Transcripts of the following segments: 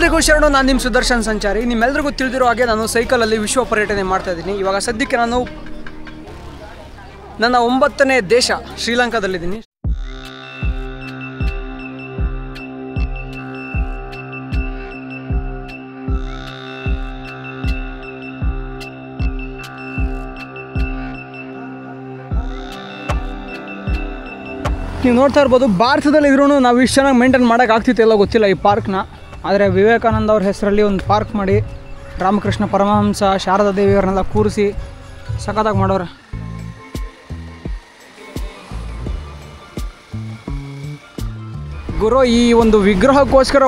ನಿಮ್ಮೆಲ್ಲರಿಗೂ ಶರಣು. ನಾನು ನಿಮ್ಮ ಸುದರ್ಶನ್ ಸಂಚಾರಿ. ನಿಮ್ಮೆಲ್ಲರಿಗೂ ತಿಳಿದಿರೋ ಹಾಗೆ ನಾನು ಸೈಕಲಲ್ಲಿ ವಿಶ್ವ ಪರ್ಯಟನೆ ಮಾಡ್ತಾ ಇದ್ದೀನಿ. ಇವಾಗ ಸದ್ಯಕ್ಕೆ ನಾನು ನನ್ನ 9ನೇ ದೇಶ ಶ್ರೀಲಂಕಾದಲ್ಲಿದ್ದೀನಿ. ನೀವು ನೋಡ್ತಾ ಇರ್ಬೋದು, ಭಾರತದಲ್ಲಿದ್ರೂ ನಾವು ಇಷ್ಟು ಚೆನ್ನಾಗಿ ಮೇಂಟೈನ್ ಮಾಡೋಕ್ಕಾಗ್ತಿತ್ತು ಎಲ್ಲ ಗೊತ್ತಿಲ್ಲ ಈ ಪಾರ್ಕ್ನ. ಆದರೆ ವಿವೇಕಾನಂದ ಅವ್ರ ಹೆಸರಲ್ಲಿ ಒಂದು ಪಾರ್ಕ್ ಮಾಡಿ ರಾಮಕೃಷ್ಣ ಪರಮಹಂಸ, ಶಾರದಾ ದೇವಿಯವರನ್ನೆಲ್ಲ ಕೂರಿಸಿ ಸಖತ್ತಾಗಿ ಮಾಡೋರೆ. ಗುರು, ಈ ಒಂದು ವಿಗ್ರಹಕ್ಕೋಸ್ಕರ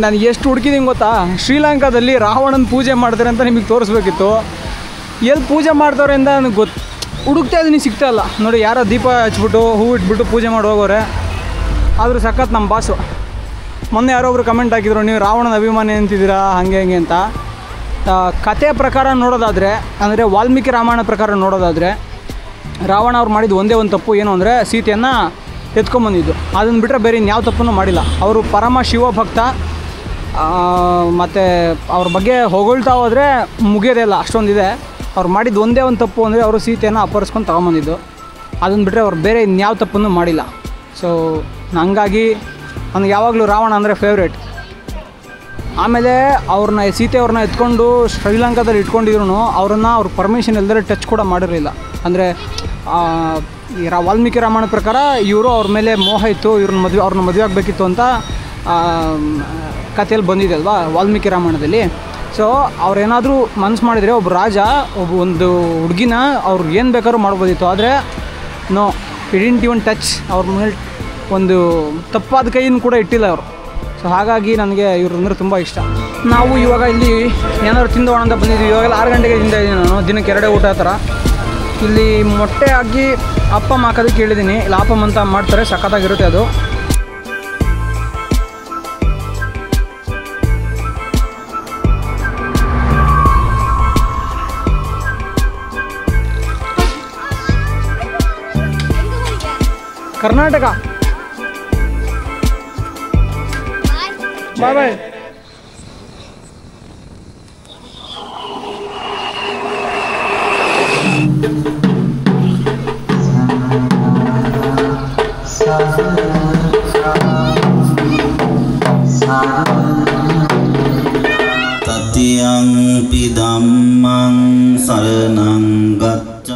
ನಾನು ಎಷ್ಟು ಹುಡುಕಿದ್ದೀನಿ ಗೊತ್ತಾ? ಶ್ರೀಲಂಕಾದಲ್ಲಿ ರಾವಣನ ಪೂಜೆ ಮಾಡ್ತಾರೆ ಅಂತ ನಿಮಗೆ ತೋರಿಸ್ಬೇಕಿತ್ತು. ಎಲ್ಲಿ ಪೂಜೆ ಮಾಡ್ತಾರೆ ಅಂತ ನನಗೆ ಹುಡುಕ್ತಾ ಇದ್ದೀನಿ, ಸಿಗ್ತಾ ಇಲ್ಲ. ನೋಡಿ, ಯಾರೋ ದೀಪ ಹಚ್ಬಿಟ್ಟು ಹೂವು ಇಟ್ಬಿಟ್ಟು ಪೂಜೆ ಮಾಡಿ ಹೋಗೋರೆ. ಆದರೂ ಸಖತ್ ನಮ್ಮ ಬಾಸು. ಮೊನ್ನೆ ಯಾರೊಬ್ರು ಕಮೆಂಟ್ ಹಾಕಿದ್ರು, ನೀವು ರಾವಣನ ಅಭಿಮಾನಿ ಅಂತಿದ್ದೀರಾ ಹಂಗೆ ಹಂಗೆ ಅಂತ. ಕಥೆಯ ಪ್ರಕಾರ ನೋಡೋದಾದರೆ, ಅಂದರೆ ವಾಲ್ಮೀಕಿ ರಾಮಾಯಣ ಪ್ರಕಾರ ನೋಡೋದಾದರೆ, ರಾವಣ ಅವ್ರು ಮಾಡಿದ್ದು ಒಂದೇ ಒಂದು ತಪ್ಪು ಏನು ಅಂದರೆ ಸೀತೆಯನ್ನು ಎತ್ಕೊಂಬಂದಿದ್ದು. ಅದನ್ನು ಬಿಟ್ಟರೆ ಬೇರೆ ಇನ್ಯಾವ ತಪ್ಪನ್ನು ಮಾಡಿಲ್ಲ. ಅವರು ಪರಮ ಶಿವಭಕ್ತ. ಮತ್ತು ಅವ್ರ ಬಗ್ಗೆ ಹೊಗಳ್ತಾ ಹೋದರೆ ಮುಗಿಯೋದೇ ಇಲ್ಲ, ಅಷ್ಟೊಂದಿದೆ. ಅವ್ರು ಮಾಡಿದ್ದು ಒಂದೇ ಒಂದು ತಪ್ಪು ಅಂದರೆ ಅವರು ಸೀತೆಯನ್ನು ಅಪಹರಿಸ್ಕೊಂಡು ತೊಗೊಂಬಂದಿದ್ದು. ಅದನ್ನು ಬಿಟ್ಟರೆ ಅವ್ರು ಬೇರೆ ಇನ್ಯಾವ ತಪ್ಪನ್ನು ಮಾಡಿಲ್ಲ. ಸೊ ಹಂಗಾಗಿ ನನಗೆ ಯಾವಾಗಲೂ ರಾವಣ ಅಂದರೆ ಫೇವ್ರೇಟ್. ಆಮೇಲೆ ಸೀತೆಯವ್ರನ್ನ ಎತ್ಕೊಂಡು ಶ್ರೀಲಂಕಾದಲ್ಲಿ ಇಟ್ಕೊಂಡಿದ್ರು ಅವ್ರ ಪರ್ಮಿಷನ್ ಇಲ್ಲದೆ ಟಚ್ ಕೂಡ ಮಾಡಿರಲಿಲ್ಲ. ಅಂದರೆ ಈ ವಾಲ್ಮೀಕಿ ರಾಮಾಯಣ ಪ್ರಕಾರ ಇವರು ಅವ್ರ ಮೇಲೆ ಮೋಹ ಇತ್ತು, ಅವ್ರನ್ನ ಮದುವೆ ಆಗಬೇಕಿತ್ತು ಅಂತ ಕಥೆಯಲ್ಲಿ ಬಂದಿದೆ ಅಲ್ವಾ ವಾಲ್ಮೀಕಿ ರಾಮಾಯಣದಲ್ಲಿ. ಸೊ ಅವ್ರೇನಾದರೂ ಮನಸ್ಸು ಮಾಡಿದರೆ ಒಬ್ಬ ರಾಜ ಒಂದು ಹುಡುಗಿನ ಅವ್ರು ಏನು ಬೇಕಾದ್ರೂ ಮಾಡ್ಬೋದಿತ್ತು. ಆದರೆ ನೋ, ಡಿಡ್ಂಟ್ ಇವನ್ ಟಚ್. ಅವ್ರ ಮೇಲೆ ಒಂದು ತಪ್ಪಾದ ಕೈಯನ್ನು ಕೂಡ ಇಟ್ಟಿಲ್ಲ ಅವರು. ಸೊ ಹಾಗಾಗಿ ನನಗೆ ಇವ್ರು ಅಂದರೆ ತುಂಬ ಇಷ್ಟ. ನಾವು ಇವಾಗ ಇಲ್ಲಿ ಏನಾದ್ರು ತಿಂದೋಣ ಅಂತ ಬಂದಿದ್ದೀವಿ. ಇವಾಗೆಲ್ಲ 6 ಗಂಟೆಗೆ ತಿಂತಾಯಿದ್ದೀನಿ ನಾನು, ದಿನಕ್ಕೆ 2 ಊಟ ಆ ಥರ. ಇಲ್ಲಿ ಮೊಟ್ಟೆ ಹಾಕಿ ಅಪ್ಪಮ್ಮ ಹಾಕೋದಕ್ಕೆ ಹೇಳಿದ್ದೀನಿ. ಇಲ್ಲಿ ಅಪ್ಪಮ್ಮ ಅಂತ ಮಾಡ್ತಾರೆ, ಸಖತ್ತಾಗಿರುತ್ತೆ ಅದು. ಕರ್ನಾಟಕ. ಬಾಯ್ ಬಾಯ್. ತತಿಯಂ ಪಿದಮ್ಮಂ ಶರಣಂ ಗಚ್ಚ.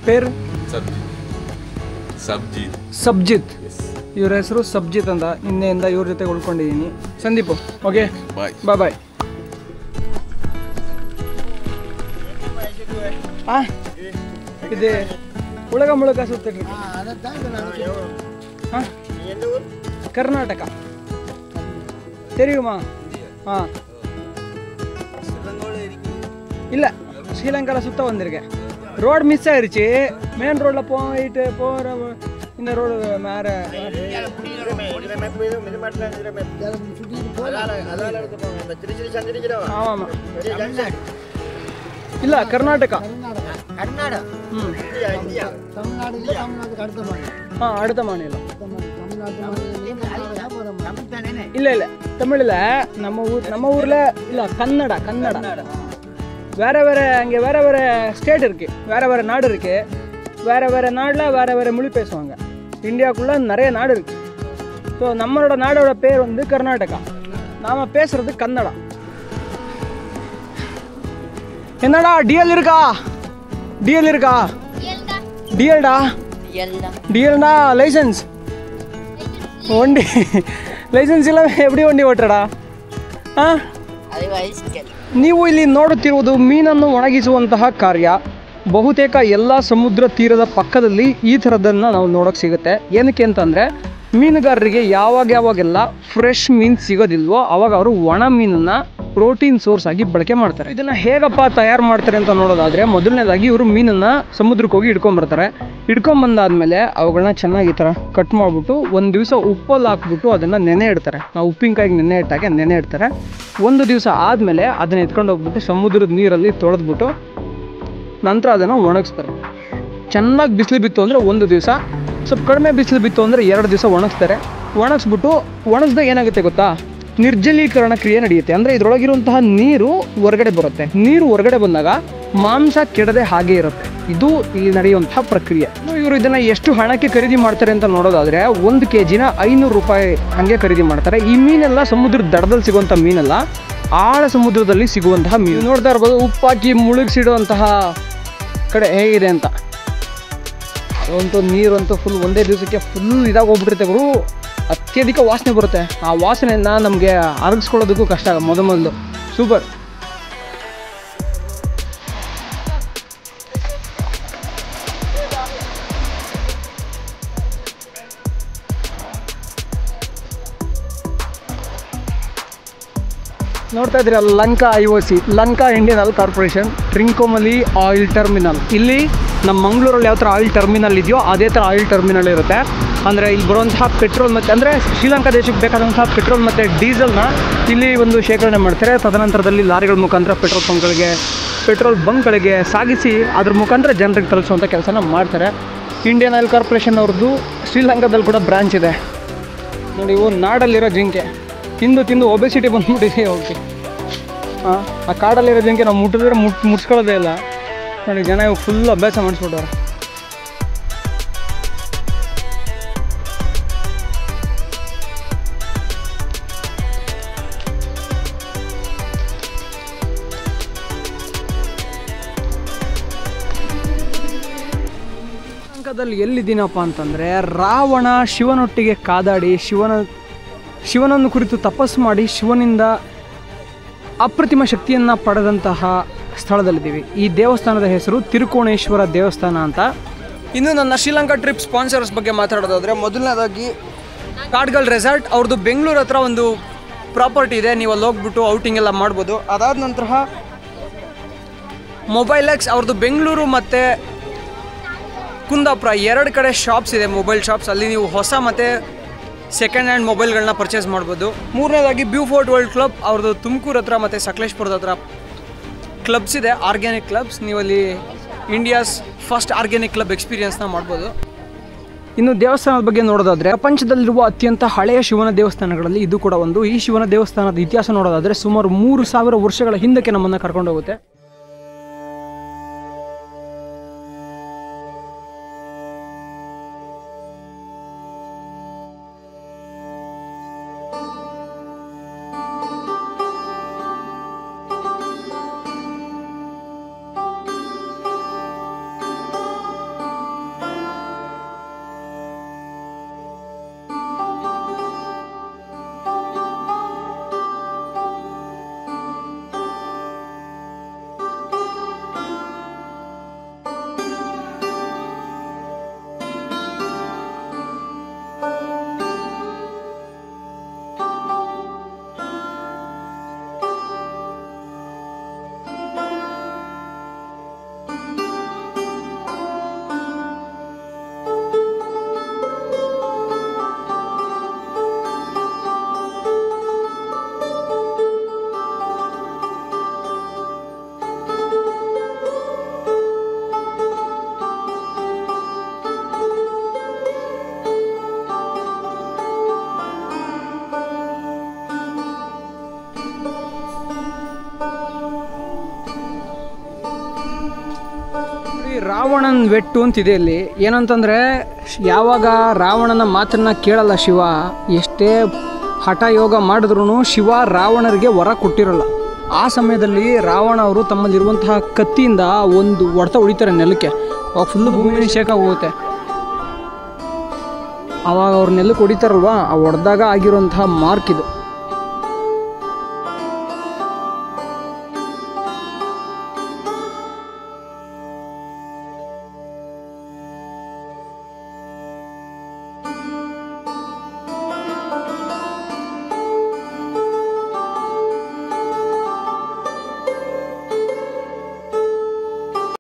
పేరు ಸಬ್ಜಿತ್. ಇವ್ರ ಹೆಸರು ಸಬ್ಜಿತ್ ಅಂತ. ನಿನ್ನೆಯಿಂದ ಇವ್ರ ಜೊತೆ ಉಳ್ಕೊಂಡಿದ್ದೀನಿ. ಸಂದೀಪು, ಓಕೆ ಬಾಯ್ ಬಾಯ್. ಇದು ಮುಳಗ ಸುತ್ತಿಡ್ರಿ. ಹಾಂ, ಕರ್ನಾಟಕ தெரியுமா? இல்லை, ஸ்ரீலங்காவில் சுத்த வந்திருக்கேன். ரோடு மிஸ் ஆயிடுச்சு. மெயின் ரோடில் போயிட்டு போகிற இந்த ரோடு மேலே. ஆமாம், இல்லை கர்நாடகா. அடுத்த மாநிலம். இல்லை இல்லை, தமிழில் நம்ம ஊரில் இல்லை, கன்னடா. வேறு அங்கே வேறு ஸ்டேட் இருக்குது, வேறு நாடு இருக்குது. வேறு நாடில் வேறு மொழி பேசுவாங்க. இந்தியாவுக்குள்ளே நிறைய நாடு இருக்குது. ஸோ நம்மளோட நாடோட பேர் வந்து கர்நாடகா. நாம் பேசுகிறது கன்னடா. என்னடா டிஎல் இருக்கா? டிஎல்டா லைசன்ஸ். வண்டி ಲೈಸೆನ್ಸ್ ಇಲ್ಲ, ಎಬ್ಡಿ ವണ്ടി ಓಟಡಾ? ಹಾಂ, ನೀವು ಇಲ್ಲಿ ನೋಡುತ್ತಿರುವುದು ಮೀನನ್ನು ಒಣಗಿಸುವಂತಹ ಕಾರ್ಯ. ಬಹುತೇಕ ಎಲ್ಲ ಸಮುದ್ರ ತೀರದ ಪಕ್ಕದಲ್ಲಿ ಈ ಥರದನ್ನು ನಾವು ನೋಡೋಕ್ಕೆ ಸಿಗುತ್ತೆ. ಏನಕ್ಕೆ ಅಂತಂದರೆ, ಮೀನುಗಾರರಿಗೆ ಯಾವಾಗೆಲ್ಲ ಫ್ರೆಶ್ ಮೀನು ಸಿಗೋದಿಲ್ವೋ ಅವಾಗ ಅವರು ಒಣ ಮೀನನ್ನು ಪ್ರೋಟೀನ್ ಸೋರ್ಸ್ ಆಗಿ ಬಳಕೆ ಮಾಡ್ತಾರೆ. ಇದನ್ನು ಹೇಗಪ್ಪ ತಯಾರು ಮಾಡ್ತಾರೆ ಅಂತ ನೋಡೋದಾದರೆ, ಮೊದಲನೇದಾಗಿ ಇವರು ಮೀನನ್ನು ಸಮುದ್ರಕ್ಕೆ ಹೋಗಿ ಹಿಡ್ಕೊಂಬರ್ತಾರೆ. ಹಿಡ್ಕೊಂಬಂದಾದ್ಮೇಲೆ ಅವುಗಳನ್ನ ಚೆನ್ನಾಗಿ ಈ ಥರ ಕಟ್ ಮಾಡಿಬಿಟ್ಟು ಒಂದು ದಿವಸ ಉಪ್ಪಲ್ಲಿ ಹಾಕ್ಬಿಟ್ಟು ಅದನ್ನು ನೆನೆ ಇಡ್ತಾರೆ. ನಾವು ಉಪ್ಪಿನಕಾಯಿಗೆ ನೆನೆ ಇಟ್ಟಾಗೆ ನೆನೆ ಇಡ್ತಾರೆ. ಒಂದು ದಿವಸ ಆದಮೇಲೆ ಅದನ್ನು ಎತ್ಕೊಂಡು ಹೋಗ್ಬಿಟ್ಟು ಸಮುದ್ರದ ನೀರಲ್ಲಿ ತೊಳೆದ್ಬಿಟ್ಟು ನಂತರ ಅದನ್ನು ಒಣಗಿಸ್ತಾರೆ. ಚೆನ್ನಾಗಿ ಬಿಸಿಲು ಬಿತ್ತು ಅಂದರೆ ಒಂದು ದಿವಸ, ಸ್ವಲ್ಪ ಕಡಿಮೆ ಬಿಸಿಲು ಬಿತ್ತು ಅಂದರೆ 2 ದಿವಸ ಒಣಗಿಸ್ತಾರೆ. ಒಣಗಿಸ್ಬಿಟ್ಟು ಒಣಗಿಸ್ದಾಗ ಏನಾಗುತ್ತೆ ಗೊತ್ತಾ, ನಿರ್ಜಲೀಕರಣ ಕ್ರಿಯೆ ನಡೆಯುತ್ತೆ. ಅಂದರೆ ಇದರೊಳಗಿರುವಂತಹ ನೀರು ಹೊರಗಡೆ ಬರುತ್ತೆ. ನೀರು ಹೊರಗಡೆ ಬಂದಾಗ ಮಾಂಸ ಕೆಡದೆ ಹಾಗೆ ಇರುತ್ತೆ. ಇದು ಈ ನಡೆಯುವಂತಹ ಪ್ರಕ್ರಿಯೆ. ಇವರು ಇದನ್ನು ಎಷ್ಟು ಹಣಕ್ಕೆ ಖರೀದಿ ಮಾಡ್ತಾರೆ ಅಂತ ನೋಡೋದಾದರೆ 1 kg 500 ರೂಪಾಯಿ ಹಾಗೆ ಖರೀದಿ ಮಾಡ್ತಾರೆ. ಈ ಮೀನೆಲ್ಲ ಸಮುದ್ರದ ದಡದಲ್ಲಿ ಸಿಗುವಂಥ ಮೀನೆಲ್ಲ, ಆಳ ಸಮುದ್ರದಲ್ಲಿ ಸಿಗುವಂತಹ ಮೀನು. ನೋಡ್ತಾ ಇರ್ಬೋದು ಉಪ್ಪು ಹಾಕಿ ಮುಳುಗಿಸಿಡುವಂತಹ ಕಡೆ ಹೇಗಿದೆ ಅಂತ. ಅದಂತೂ ನೀರಂತೂ ಫುಲ್ ಒಂದೇ ದಿವಸಕ್ಕೆ ಫುಲ್ ಇದಾಗಿ ಹೋಗ್ಬಿಟ್ಟಿರುತ್ತೆ ಗುರು. ಅತ್ಯಧಿಕ ವಾಸನೆ ಬರುತ್ತೆ. ಆ ವಾಸನೆಯನ್ನು ನಮಗೆ ಅರಗಿಸ್ಕೊಳ್ಳೋದಕ್ಕೂ ಕಷ್ಟ ಮೊದಲು. ಸೂಪರ್. ನೋಡ್ತಾ ಇದ್ದೀರಾ Lanka IOC, Lanka Indian oil corporation, Trincomalee oil terminal. ಇಲ್ಲಿ ನಮ್ಮ ಮಂಗಳೂರಲ್ಲಿ ಯಾವ ಥರ ಆಯಿಲ್ ಟರ್ಮಿನಲ್ ಇದೆಯೋ ಅದೇ ಥರ ಆಯಿಲ್ ಟರ್ಮಿನಲ್ ಇರುತ್ತೆ. ಅಂದರೆ ಇಲ್ಲಿ ಬರುವಂತಹ ಪೆಟ್ರೋಲ್ ಮತ್ತು ಅಂದರೆ ಶ್ರೀಲಂಕಾ ದೇಶಕ್ಕೆ ಬೇಕಾದಂತಹ ಪೆಟ್ರೋಲ್ ಮತ್ತು ಡೀಸೆಲ್ನ ಇಲ್ಲಿ ಒಂದು ಶೇಖರಣೆ ಮಾಡ್ತಾರೆ. ತದನಂತರದಲ್ಲಿ ಲಾರಿಗಳ ಮುಖಾಂತರ ಪೆಟ್ರೋಲ್ ಬಂಕ್ಗಳಿಗೆ ಸಾಗಿಸಿ ಅದ್ರ ಮುಖಾಂತರ ಜನರಿಗೆ ತಲುಪಿಸುವಂಥ ಕೆಲಸನ ಮಾಡ್ತಾರೆ. ಇಂಡಿಯನ್ ಆಯಿಲ್ ಕಾರ್ಪೊರೇಷನ್ ಅವ್ರದ್ದು ಶ್ರೀಲಂಕಾದಲ್ಲಿ ಕೂಡ ಬ್ರಾಂಚ್ ಇದೆ ನೋಡಿ. ಇವು ನಾಡಲ್ಲಿರೋ ಜಿಂಕೆ ತಿಂದು ಒಬೆಸಿಟಿ ಬಂದ್ಬಿಟ್ಟಿದೆ ಹೋಗಿ. ಆ ಕಾಡಲ್ಲಿರೋ ಜಿಂಕೆ ನಾವು ಮುಟ್ಟಿದ್ರೆ ಮುಟ್ಸ್ಕೊಳ್ಳೋದೇ ಇಲ್ಲ ನೋಡಿ. ಜನ ಇವಾಗ ಫುಲ್ ಅಭ್ಯಾಸ ಮಾಡಿಸ್ಬಿಟ್ಟವ್ರೆ. ಶ್ರೀಲಂಕಾದಲ್ಲಿ ಎಲ್ಲಿದ್ದೀನಪ್ಪ ಅಂತಂದರೆ, ರಾವಣ ಶಿವನೊಟ್ಟಿಗೆ ಕಾದಾಡಿ ಶಿವನನ್ನು ಕುರಿತು ತಪಸ್ಸು ಮಾಡಿ ಶಿವನಿಂದ ಅಪ್ರತಿಮ ಶಕ್ತಿಯನ್ನು ಪಡೆದಂತಹ ಸ್ಥಳದಲ್ಲಿದ್ದೀವಿ. ಈ ದೇವಸ್ಥಾನದ ಹೆಸರು ತಿರುಕೋಣೇಶ್ವರ ದೇವಸ್ಥಾನ ಅಂತ. ಇನ್ನು ನನ್ನ ಶ್ರೀಲಂಕಾ ಟ್ರಿಪ್ ಸ್ಪಾನ್ಸರ್ಸ್ ಬಗ್ಗೆ ಮಾತಾಡೋದಾದರೆ, ಮೊದಲನೇದಾಗಿ ಕಾಡ್ಗಲ್ ರೆಸಾರ್ಟ್ ಅವ್ರದ್ದು ಬೆಂಗಳೂರು ಹತ್ರ ಒಂದು ಪ್ರಾಪರ್ಟಿ ಇದೆ. ನೀವು ಅಲ್ಲಿ ಹೋಗ್ಬಿಟ್ಟು ಔಟಿಂಗ್ ಎಲ್ಲ ಮಾಡ್ಬೋದು. ಅದಾದ ನಂತರ ಮೊಬೈಲ್ ಎಕ್ಸ್ ಅವ್ರದ್ದು ಬೆಂಗಳೂರು ಮತ್ತು ಕುಂದಾಪುರ 2 ಕಡೆ ಶಾಪ್ಸ್ ಇದೆ, ಮೊಬೈಲ್ ಶಾಪ್ಸ್. ಅಲ್ಲಿ ನೀವು ಹೊಸ ಮತ್ತು ಸೆಕೆಂಡ್ ಹ್ಯಾಂಡ್ ಮೊಬೈಲ್ಗಳನ್ನ ಪರ್ಚೇಸ್ ಮಾಡ್ಬೋದು. ಮೂರನೇದಾಗಿ ಬ್ಯೂಫೋರ್ಟ್ ವರ್ಲ್ಡ್ ಕ್ಲಬ್ ಅವ್ರದ್ದು ತುಮಕೂರು ಹತ್ರ ಮತ್ತು ಸಕಲೇಶ್ಪುರದ ಹತ್ರ ಕ್ಲಬ್ಸ್ ಇದೆ, ಆರ್ಗ್ಯಾನಿಕ್ ಕ್ಲಬ್ಸ್. ನೀವು ಅಲ್ಲಿ ಇಂಡಿಯಾಸ್ ಫಸ್ಟ್ ಆರ್ಗ್ಯಾನಿಕ್ ಕ್ಲಬ್ ಎಕ್ಸ್ಪೀರಿಯನ್ಸ್ನ ಮಾಡ್ಬೋದು. ಇನ್ನು ದೇವಸ್ಥಾನದ ಬಗ್ಗೆ ನೋಡೋದಾದರೆ, ಪ್ರಪಂಚದಲ್ಲಿರುವ ಅತ್ಯಂತ ಹಳೆಯ ಶಿವನ ದೇವಸ್ಥಾನಗಳಲ್ಲಿ ಇದು ಕೂಡ ಒಂದು. ಈ ಶಿವನ ದೇವಸ್ಥಾನದ ಇತಿಹಾಸ ನೋಡೋದಾದರೆ ಸುಮಾರು 3000 ವರ್ಷಗಳ ಹಿಂದಕ್ಕೆ ನಮ್ಮನ್ನು ಕರ್ಕೊಂಡು ಹೋಗುತ್ತೆ. ರಾವಣನ ವೆಟ್ಟು ಅಂತಿದೆ ಇಲ್ಲಿ. ಏನಂತಂದರೆ, ಯಾವಾಗ ರಾವಣನ ಮಾತನ್ನು ಕೇಳಲ್ಲ ಶಿವ, ಎಷ್ಟೇ ಹಠ ಯೋಗ ಮಾಡಿದ್ರೂ ಶಿವ ರಾವಣರಿಗೆ ವರ ಕೊಟ್ಟಿರಲ್ಲ. ಆ ಸಮಯದಲ್ಲಿ ರಾವಣ ಅವರು ತಮ್ಮಲ್ಲಿರುವಂತಹ ಕತ್ತಿಯಿಂದ ಒಂದು ಹೊಡೆತ ಹೊಡಿತಾರೆ ನೆಲಕ್ಕೆ. ಅವಾಗ ಫುಲ್ಲು ಭೂಮಿನ ಶೇಕ ಹೋಗುತ್ತೆ. ಆವಾಗ ಅವ್ರು ನೆಲಕ್ಕೆ ಹೊಡಿತಾರಲ್ವ, ಆ ಹೊಡೆದಾಗ ಆಗಿರುವಂತಹ ಮಾರ್ಕ್ ಇದು.